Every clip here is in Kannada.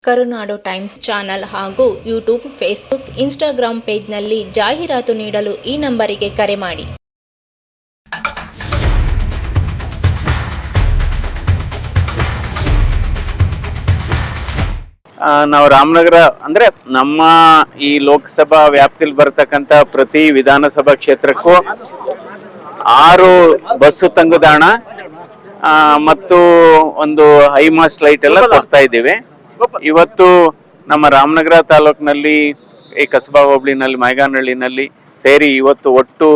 ಕರುನಾಡು ಟೈಮ್ಸ್ ಚಾನಲ್ ಹಾಗೂ ಯೂಟ್ಯೂಬ್, ಫೇಸ್ಬುಕ್, ಇನ್ಸ್ಟಾಗ್ರಾಂ ಪೇಜ್ನಲ್ಲಿ ಜಾಹೀರಾತು ನೀಡಲು ಈ ನಂಬರಿಗೆ ಕರೆ ಮಾಡಿ. ನಾವು ರಾಮನಗರ ಅಂದ್ರೆ ನಮ್ಮ ಈ ಲೋಕಸಭಾ ವ್ಯಾಪ್ತಿಯಲ್ಲಿ ಬರ್ತಕ್ಕಂಥ ಪ್ರತಿ ವಿಧಾನಸಭಾ ಕ್ಷೇತ್ರಕ್ಕೂ 6 ಬಸ್ಸು ತಂಗುದಾಣ ಮತ್ತು ಒಂದು ಹೈಮಾಸ್ ಲೈಟ್ ಎಲ್ಲ ಕೊಡ್ತಾ ಇದ್ದೀವಿ. ಇವತ್ತು ನಮ್ಮ ರಾಮನಗರ ತಾಲೂಕಿನಲ್ಲಿ ಈ ಕಸಬಾ ಹೋಬಳಿನಲ್ಲಿ ಮೈಗಾನಹಳ್ಳಿನಲ್ಲಿ ಸೇರಿ ಇವತ್ತು ಒಟ್ಟು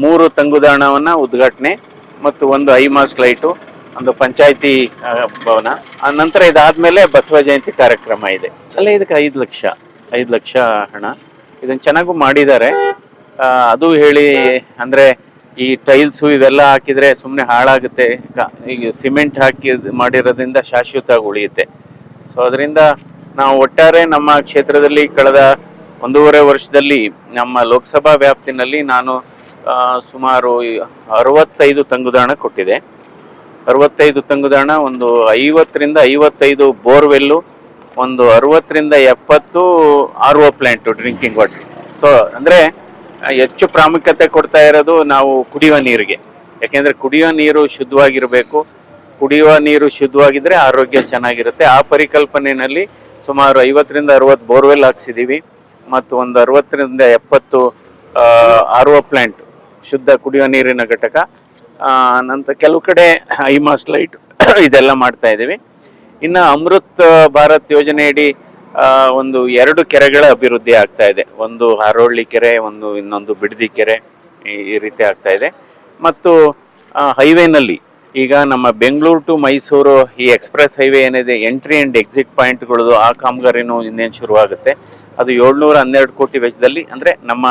3 ತಂಗುದಾಣವನ್ನ ಉದ್ಘಾಟನೆ ಮತ್ತು ಒಂದು ಹೈಮಾಸ್ ಲೈಟು, ಒಂದು ಪಂಚಾಯತಿ ಭವನ, ನಂತರ ಇದಾದ್ಮೇಲೆ ಬಸವ ಜಯಂತಿ ಕಾರ್ಯಕ್ರಮ ಇದೆ. ಅಲ್ಲೇ ಇದಕ್ಕೆ 5 ಲಕ್ಷ ಹಣ. ಇದನ್ನ ಚೆನ್ನಾಗೂ ಮಾಡಿದ್ದಾರೆ. ಅದು ಹೇಳಿ ಅಂದ್ರೆ ಈ ಟೈಲ್ಸು ಇವೆಲ್ಲ ಹಾಕಿದ್ರೆ ಸುಮ್ಮನೆ ಹಾಳಾಗುತ್ತೆ. ಈಗ ಸಿಮೆಂಟ್ ಹಾಕಿ ಮಾಡಿರೋದ್ರಿಂದ ಶಾಶ್ವತವಾಗಿ ಉಳಿಯುತ್ತೆ. ಸೊ ಅದರಿಂದ ನಾವು ಒಟ್ಟಾರೆ ನಮ್ಮ ಕ್ಷೇತ್ರದಲ್ಲಿ ಕಳೆದ 1.5 ವರ್ಷದಲ್ಲಿ ನಮ್ಮ ಲೋಕಸಭಾ ವ್ಯಾಪ್ತಿನಲ್ಲಿ ನಾನು ಸುಮಾರು 65 ತಂಗುದಾಣ ಕೊಟ್ಟಿದೆ. 65 ತಂಗುದಾಣ, ಒಂದು 50 ರಿಂದ 55 ಬೋರ್ವೆಲ್ಲು, ಒಂದು 60 ರಿಂದ 70 RO plant drinking water. So ಅಂದ್ರೆ ಹೆಚ್ಚು ಪ್ರಾಮುಖ್ಯತೆ ಕೊಡ್ತಾ ಇರೋದು ನಾವು ಕುಡಿಯುವ ನೀರಿಗೆ. ಯಾಕೆಂದ್ರೆ ಕುಡಿಯುವ ನೀರು ಶುದ್ಧವಾಗಿರಬೇಕು. ಕುಡಿಯುವ ನೀರು ಶುದ್ಧವಾಗಿದ್ರೆ ಆರೋಗ್ಯ ಚೆನ್ನಾಗಿರುತ್ತೆ. ಆ ಪರಿಕಲ್ಪನೆಯಲ್ಲಿ ಸುಮಾರು 50 ರಿಂದ 60 ಬೋರ್ವೆಲ್ ಹಾಕ್ಸಿದೀವಿ ಮತ್ತು ಒಂದು 60 ರಿಂದ 70 RO ಪ್ಲಾಂಟ್, ಶುದ್ಧ ಕುಡಿಯುವ ನೀರಿನ ಘಟಕ. ನಂತರ ಕೆಲವು ಕಡೆ ಹೈಮಾಸ್ ಲೈಟ್ ಇದೆಲ್ಲ ಮಾಡ್ತಾ ಇದ್ದೀವಿ. ಇನ್ನು ಅಮೃತ್ ಭಾರತ್ ಯೋಜನೆಯಡಿ ಒಂದು 2 ಕೆರೆಗಳ ಅಭಿವೃದ್ಧಿ ಆಗ್ತಾ ಇದೆ. ಒಂದು ಹಾರೋಳ್ಳಿ ಕೆರೆ, ಇನ್ನೊಂದು ಬಿಡದಿ ಕೆರೆ, ಈ ರೀತಿ ಆಗ್ತಾ ಇದೆ. ಮತ್ತು ಹೈವೇನಲ್ಲಿ ಈಗ ನಮ್ಮ ಬೆಂಗಳೂರು ಟು ಮೈಸೂರು ಈ ಎಕ್ಸ್ಪ್ರೆಸ್ ಹೈವೇ ಏನಿದೆ, ಎಂಟ್ರಿ ಆ್ಯಂಡ್ ಎಕ್ಸಿಟ್ ಪಾಯಿಂಟ್ಗಳದು ಆ ಕಾಮಗಾರಿನೂ ಇನ್ನೇನು ಶುರುವಾಗುತ್ತೆ. ಅದು 712 ಕೋಟಿ ವೆಚ್ಚದಲ್ಲಿ, ಅಂದರೆ ನಮ್ಮ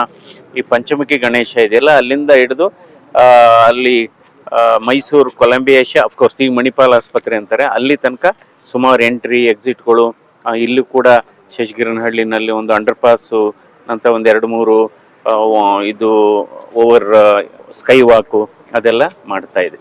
ಈ ಪಂಚಮುಖಿ ಗಣೇಶ ಇದೆಯಲ್ಲ ಅಲ್ಲಿಂದ ಹಿಡಿದು ಅಲ್ಲಿ ಮೈಸೂರು ಕೊಲಂಬಿಯೇಷ, ಅಫ್ಕೋರ್ಸ್ ಈಗ ಮಣಿಪಾಲ್ ಆಸ್ಪತ್ರೆ ಅಂತಾರೆ, ಅಲ್ಲಿ ತನಕ ಸುಮಾರು ಎಂಟ್ರಿ ಎಕ್ಸಿಟ್ಗಳು. ಇಲ್ಲೂ ಕೂಡ ಶಶಿಗಿರನಹಳ್ಳಿನಲ್ಲಿ ಒಂದು ಅಂಡರ್ ಪಾಸು, ನಂತರ ಒಂದು 2-3 ಇದು ಓವರ್ ಸ್ಕೈ ವಾಕು ಅದೆಲ್ಲ ಮಾಡ್ತಾ ಇದೆ.